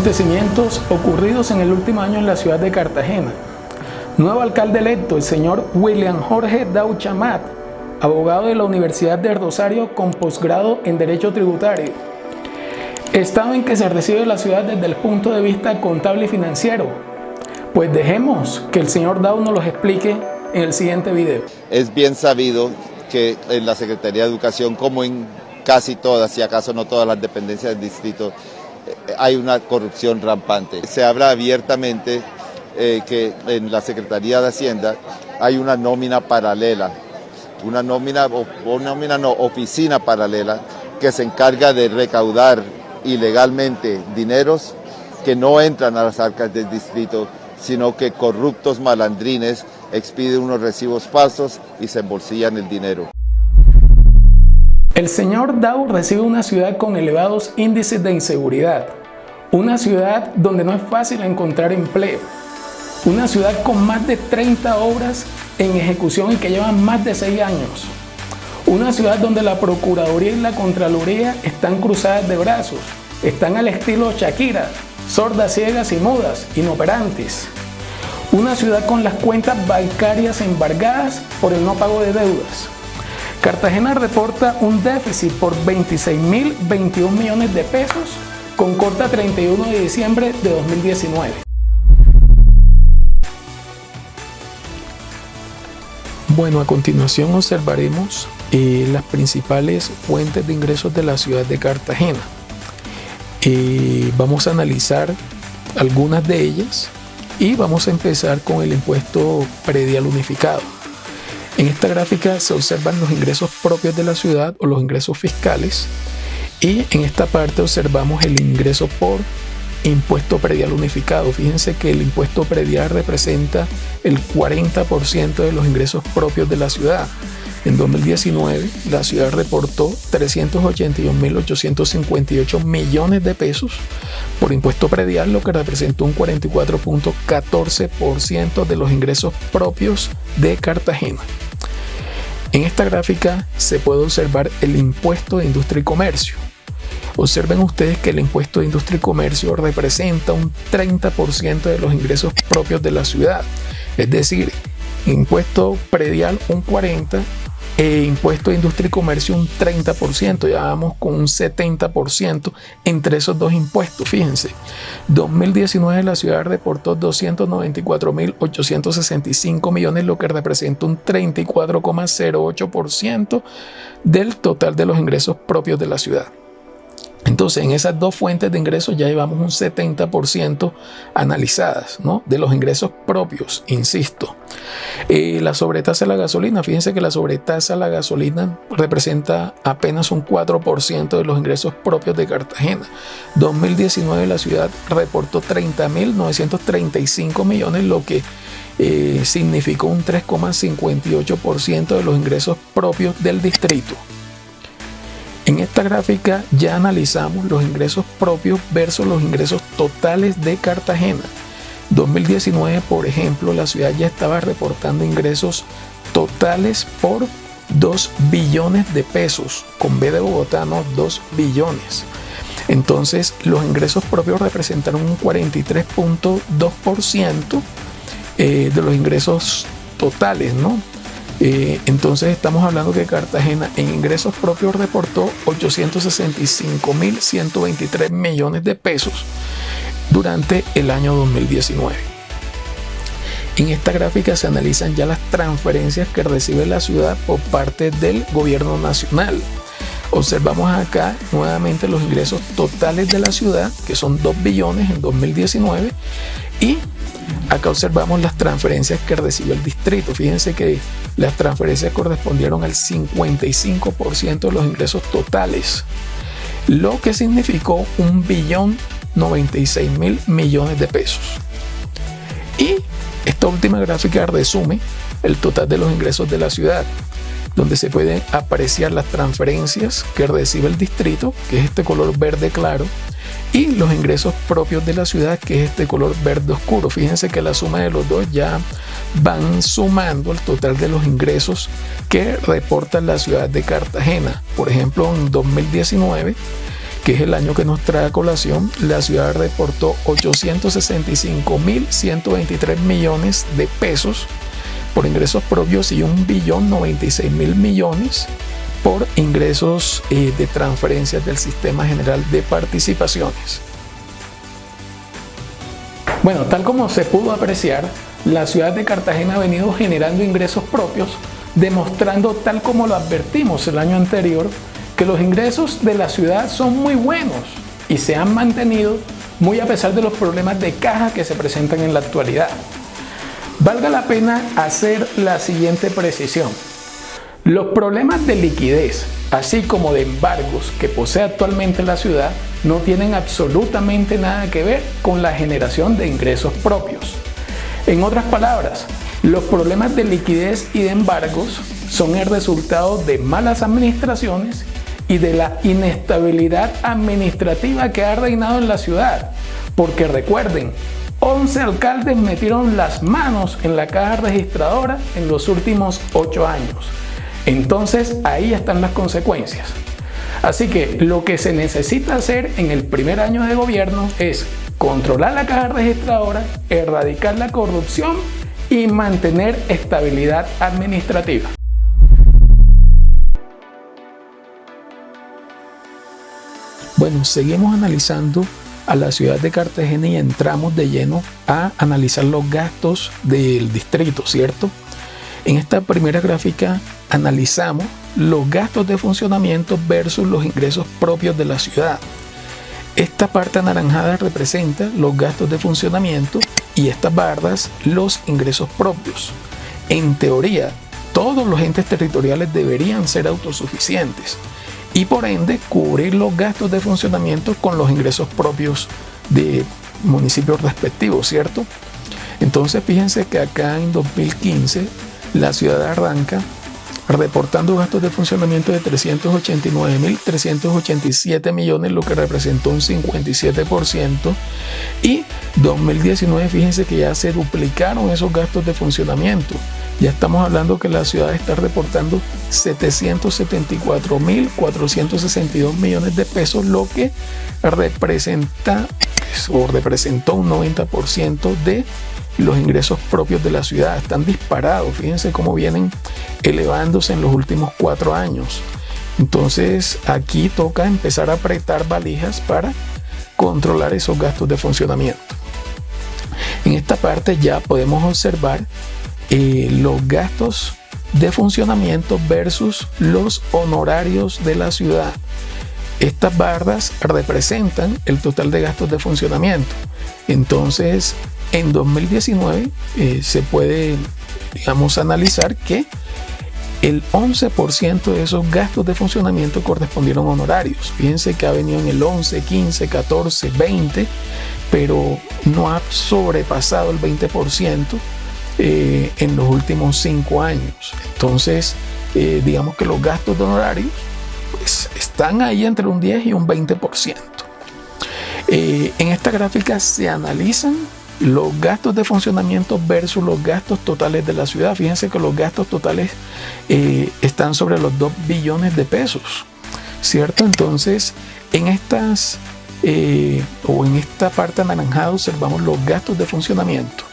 Acontecimientos ocurridos en el último año en la ciudad de Cartagena. Nuevo alcalde electo, el señor William Jorge Dau Chamat, abogado de la Universidad de Rosario con posgrado en Derecho Tributario. Estado en que se recibe la ciudad desde el punto de vista contable y financiero. Pues dejemos que el señor Dau nos los explique en el siguiente video. Es bien sabido que en la Secretaría de Educación, como en casi todas, si acaso no todas las dependencias del distrito, hay una corrupción rampante. Se habla abiertamente que en la Secretaría de Hacienda hay una nómina paralela, oficina paralela que se encarga de recaudar ilegalmente dineros que no entran a las arcas del distrito, sino que corruptos malandrines expiden unos recibos falsos y se embolsillan el dinero. El señor Dau recibe una ciudad con elevados índices de inseguridad, una ciudad donde no es fácil encontrar empleo, una ciudad con más de 30 obras en ejecución y que llevan más de 6 años, una ciudad donde la Procuraduría y la Contraloría están cruzadas de brazos, están al estilo Shakira, sordas, ciegas y mudas, inoperantes, una ciudad con las cuentas bancarias embargadas por el no pago de deudas. Cartagena reporta un déficit por 26.021 millones de pesos con corte a 31 de diciembre de 2019. Bueno, a continuación observaremos las principales fuentes de ingresos de la ciudad de Cartagena. Vamos a analizar algunas de ellas y vamos a empezar con el impuesto predial unificado. En esta gráfica se observan los ingresos propios de la ciudad o los ingresos fiscales, y en esta parte observamos el ingreso por impuesto predial unificado. Fíjense que el impuesto predial representa el 40% de los ingresos propios de la ciudad. En 2019 la ciudad reportó 381.858 millones de pesos por impuesto predial, lo que representó un 44.14% de los ingresos propios de Cartagena. En esta gráfica se puede observar el impuesto de industria y comercio. Observen ustedes que el impuesto de industria y comercio representa un 30% de los ingresos propios de la ciudad. Es decir, impuesto predial un 40%, impuesto de industria y comercio un 30%, ya vamos con un 70% entre esos dos impuestos. Fíjense, 2019 la ciudad reportó 294.865 millones, lo que representa un 34,08% del total de los ingresos propios de la ciudad. Entonces, en esas dos fuentes de ingresos ya llevamos un 70% analizadas, ¿no? De los ingresos propios, insisto. La sobretasa de la gasolina, fíjense que la sobretasa de la gasolina representa apenas un 4% de los ingresos propios de Cartagena. 2019 la ciudad reportó 30.935 millones, lo que significó un 3,58% de los ingresos propios del distrito. En esta gráfica ya analizamos los ingresos propios versus los ingresos totales de Cartagena. 2019, por ejemplo, la ciudad ya estaba reportando ingresos totales por 2 billones de pesos, con B de Bogotá, no, 2 billones. Entonces, los ingresos propios representaron un 43.2% de los ingresos totales, ¿no? Entonces estamos hablando que Cartagena en ingresos propios reportó 865.123 millones de pesos durante el año 2019. En esta gráfica se analizan ya las transferencias que recibe la ciudad por parte del gobierno nacional. Observamos acá nuevamente los ingresos totales de la ciudad, que son 2 billones en 2019, y acá observamos las transferencias que recibió el distrito. Fíjense que las transferencias correspondieron al 55% de los ingresos totales, lo que significó 1.096.000 millones de pesos. Y esta última gráfica resume el total de los ingresos de la ciudad, donde se pueden apreciar las transferencias que recibe el distrito, que es este color verde claro, y los ingresos propios de la ciudad, que es este color verde oscuro. Fíjense que la suma de los dos ya van sumando el total de los ingresos que reporta la ciudad de Cartagena. Por ejemplo, en 2019 que es el año que nos trae a colación, la ciudad reportó 865.123 millones de pesos por ingresos propios y 1.096.000 millones por ingresos de transferencias del Sistema General de Participaciones. Bueno, tal como se pudo apreciar, la ciudad de Cartagena ha venido generando ingresos propios, demostrando, tal como lo advertimos el año anterior, que los ingresos de la ciudad son muy buenos y se han mantenido muy a pesar de los problemas de caja que se presentan en la actualidad. Valga la pena hacer la siguiente precisión. Los problemas de liquidez, así como de embargos que posee actualmente la ciudad, no tienen absolutamente nada que ver con la generación de ingresos propios. En otras palabras, los problemas de liquidez y de embargos son el resultado de malas administraciones y de la inestabilidad administrativa que ha reinado en la ciudad. Porque recuerden, 11 alcaldes metieron las manos en la caja registradora en los últimos 8 años. Entonces ahí están las consecuencias. Así que lo que se necesita hacer en el primer año de gobierno es controlar la caja registradora, erradicar la corrupción y mantener estabilidad administrativa. Bueno, seguimos analizando a la ciudad de Cartagena y entramos de lleno a analizar los gastos del distrito, ¿cierto? En esta primera gráfica analizamos los gastos de funcionamiento versus los ingresos propios de la ciudad. Esta parte anaranjada representa los gastos de funcionamiento y estas barras los ingresos propios. En teoría, todos los entes territoriales deberían ser autosuficientes y por ende cubrir los gastos de funcionamiento con los ingresos propios de municipios respectivos, ¿cierto? Entonces fíjense que acá en 2015 la ciudad arranca reportando gastos de funcionamiento de 389.387 millones, lo que representó un 57%, y 2019 fíjense que ya se duplicaron esos gastos de funcionamiento. Ya estamos hablando que la ciudad está reportando 774.462 millones de pesos, lo que representó un 90% de los ingresos propios de la ciudad. Están disparados, fíjense cómo vienen elevándose en los últimos 4 años. Entonces aquí toca empezar a apretar valijas para controlar esos gastos de funcionamiento. En esta parte ya podemos observar los gastos de funcionamiento versus los honorarios de la ciudad. Estas barras representan el total de gastos de funcionamiento. Entonces, en 2019 se puede, analizar que el 11% de esos gastos de funcionamiento correspondieron a honorarios. Fíjense que ha venido en el 11, 15, 14, 20, pero no ha sobrepasado el 20% en los últimos 5 años. Entonces, digamos que los gastos de honorarios pues, están ahí entre un 10 y un 20%. En esta gráfica se analizan los gastos de funcionamiento versus los gastos totales de la ciudad. Fíjense que los gastos totales están sobre los 2 billones de pesos, ¿cierto? Entonces, en esta parte anaranjada observamos los gastos de funcionamiento.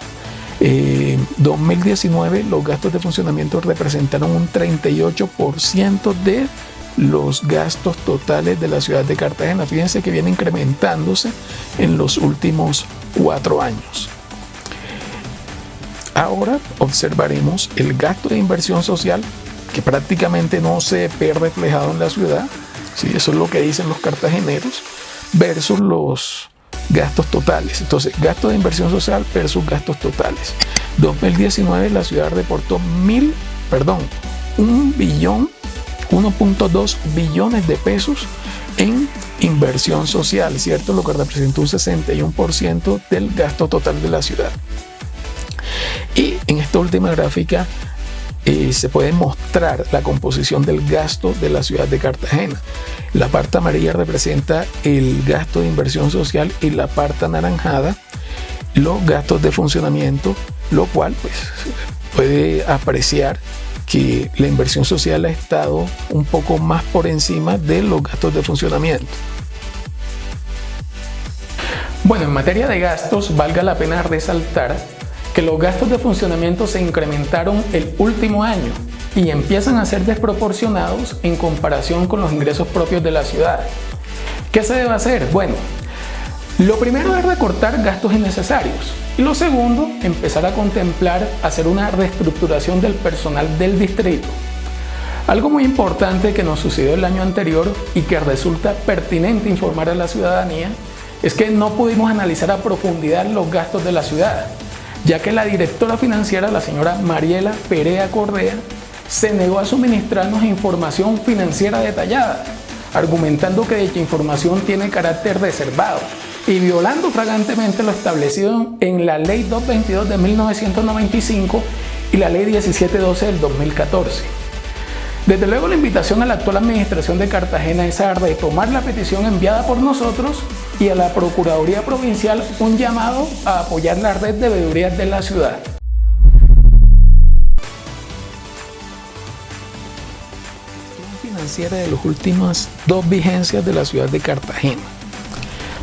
2019 los gastos de funcionamiento representaron un 38% de los gastos totales de la ciudad de Cartagena. Fíjense que viene incrementándose en los últimos 4 años. Ahora observaremos el gasto de inversión social, que prácticamente no se ve reflejado en la ciudad, ¿sí? Eso es lo que dicen los cartageneros, versus los gastos totales. Entonces, gasto de inversión social versus gastos totales. 2019 la ciudad reportó 1.2 billones de pesos en inversión social, ¿cierto? Lo que representa un 61% del gasto total de la ciudad. Y en esta última gráfica se puede mostrar la composición del gasto de la ciudad de Cartagena. La parte amarilla representa el gasto de inversión social y la parte anaranjada los gastos de funcionamiento, lo cual pues puede apreciar que la inversión social ha estado un poco más por encima de los gastos de funcionamiento. Bueno, en materia de gastos, valga la pena resaltar que los gastos de funcionamiento se incrementaron el último año y empiezan a ser desproporcionados en comparación con los ingresos propios de la ciudad. ¿Qué se debe hacer? Bueno, lo primero es recortar gastos innecesarios y lo segundo, empezar a contemplar hacer una reestructuración del personal del distrito. Algo muy importante que nos sucedió el año anterior y que resulta pertinente informar a la ciudadanía es que no pudimos analizar a profundidad los gastos de la ciudad, ya que la directora financiera, la señora Mariela Perea Correa, se negó a suministrarnos información financiera detallada, argumentando que dicha información tiene carácter reservado y violando flagrantemente lo establecido en la Ley 222 de 1995 y la Ley 1712 del 2014. Desde luego, la invitación a la actual administración de Cartagena es a retomar la petición enviada por nosotros y a la Procuraduría Provincial un llamado a apoyar la red de veedurías de la ciudad. Financiera de las últimas 2 vigencias de la ciudad de Cartagena.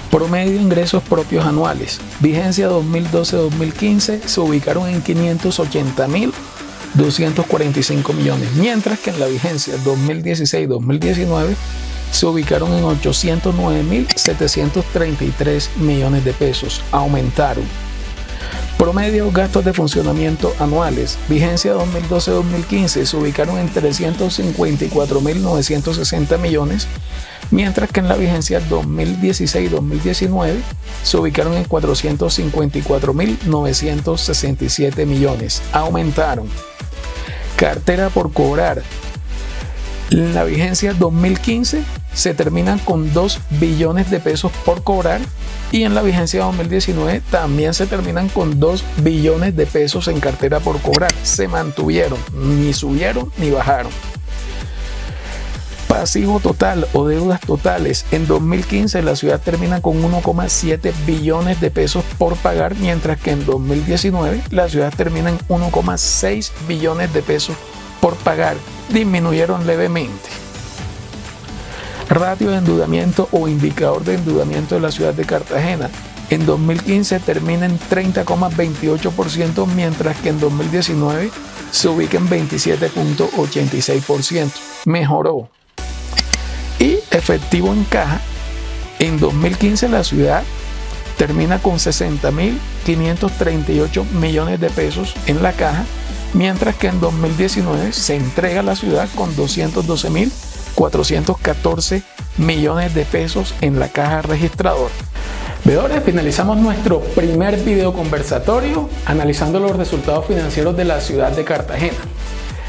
Promedio de ingresos propios anuales. Vigencia 2012-2015 se ubicaron en 580.245 millones, mientras que en la vigencia 2016-2019 se ubicaron en 809.733 millones de pesos. Aumentaron. Promedio gastos de funcionamiento anuales. Vigencia 2012-2015 se ubicaron en 354.960 millones, mientras que en la vigencia 2016-2019 se ubicaron en 454.967 millones. Aumentaron. Cartera por cobrar. En la vigencia 2015 se terminan con 2 billones de pesos por cobrar y en la vigencia 2019 también se terminan con 2 billones de pesos en cartera por cobrar. Se mantuvieron, ni subieron ni bajaron. Pasivo total o deudas totales. En 2015 la ciudad termina con 1,7 billones de pesos por pagar, mientras que en 2019 la ciudad termina en 1,6 billones de pesos por pagar. Disminuyeron levemente. Ratio de endeudamiento o indicador de endeudamiento de la ciudad de Cartagena. En 2015 termina en 30,28%, mientras que en 2019 se ubica en 27,86%. Mejoró. Y efectivo en caja, en 2015 la ciudad termina con 60.538 millones de pesos en la caja, mientras que en 2019 se entrega a la ciudad con 212.414 millones de pesos en la caja registradora. Veedores, finalizamos nuestro primer video conversatorio analizando los resultados financieros de la ciudad de Cartagena.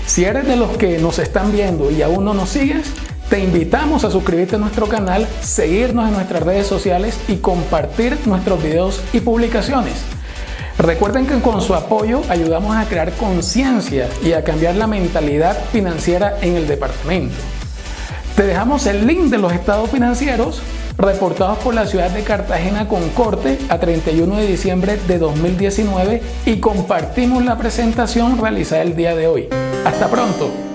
Si eres de los que nos están viendo y aún no nos sigues, te invitamos a suscribirte a nuestro canal, seguirnos en nuestras redes sociales y compartir nuestros videos y publicaciones. Recuerden que con su apoyo ayudamos a crear conciencia y a cambiar la mentalidad financiera en el departamento. Te dejamos el link de los estados financieros reportados por la ciudad de Cartagena con corte a 31 de diciembre de 2019 y compartimos la presentación realizada el día de hoy. ¡Hasta pronto!